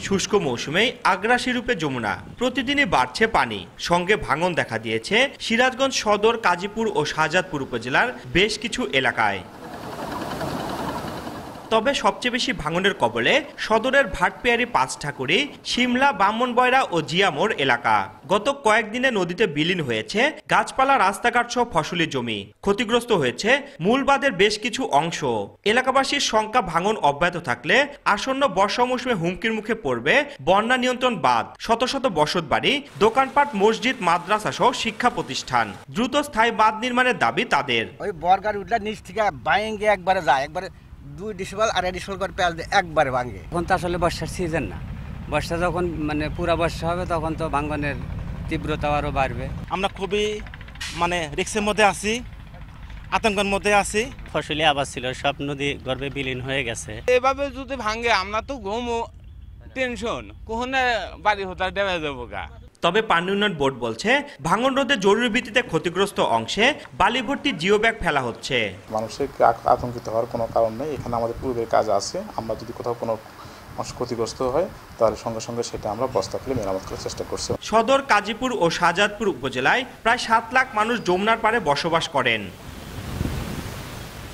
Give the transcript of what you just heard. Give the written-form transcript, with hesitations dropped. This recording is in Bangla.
শুষ্ক মৌসুমে আগ্রাসী রূপে যমুনা প্রতিদিনই বাড়ছে পানি, সঙ্গে ভাঙন দেখা দিয়েছে সিরাজগঞ্জ সদর, কাজীপুর ও শাহজাদপুর উপজেলার বেশ কিছু এলাকায়। তবে সবচেয়ে বেশি ভাঙনের কবলে সদরের ভাটপিয়ারি, পাঁচঠাকুরি, শিমলা, ব্রাহ্মণবয়রা ও জিয়ামোড় এলাকা। গত কয়েকদিনে নদীতে বিলীন হয়েছে গাছপালা, রাস্তাঘাট সহ ফসলি জমি। ক্ষতিগ্রস্ত হয়েছে মূল বাঁধের বেশ কিছু অংশ। এলাকাবাসীর শঙ্কা, ভাঙন অব্যাহত থাকলে আসন্ন বর্ষা মৌসুমে হুমকির মুখে পড়বে বন্যা নিয়ন্ত্রণ বাঁধ, শত শত বসতবাড়ি, দোকানপাট, মসজিদ, মাদ্রাসা সহ শিক্ষা প্রতিষ্ঠান। দ্রুত স্থায়ী বাঁধ নির্মাণের দাবি তাদের। ওই বর্গার উঠলে নিচ থেকে বাইঙ্গে একবারে যায়, একবারে 2 ডিসেম্বর আর ডিসেম্বর করে পেঁয়াজ দিয়ে একবারে ভাঙে। এখন তো আসলে বর্ষার সিজন না, বর্ষা যখন পুরা বর্ষা হবে তখন তো ভাঙনের তীব্রতা আরও বাড়বে। আমরা খুবই রিস্কের মধ্যে আছি, আতঙ্কের মধ্যে আছি। ফসলি আবাদ ছিল সব নদী গর্ভে বিলীন হয়ে গেছে। এভাবে যদি ভাঙে আমরা তো ঘুমো টেনশন, কোহনে বাড়ি হতে ডেমে যাবো গা। তবে পানি উন্নয়ন বোর্ড বলছে, ভাঙন রোধে জরুরি ভিত্তিতে ক্ষতিগ্রস্ত অংশে বালি ভর্তি জিও ব্যাগ ফেলা হচ্ছে। মানুষের আতঙ্কিত হওয়ার কোনো কারণ নেই, এখানে আমাদের পূর্বের কাজ আছে। আমরা যদি কোথাও কোনো অংশ ক্ষতিগ্রস্ত হয় তাহলে সঙ্গে সঙ্গে সেটা আমরা বস্তা ফেলে মেরামত করার চেষ্টা করছি। সদর, কাজীপুর ও শাহজাদপুর উপজেলায় প্রায় 7 লাখ মানুষ যমুনার পাড়ে বসবাস করেন।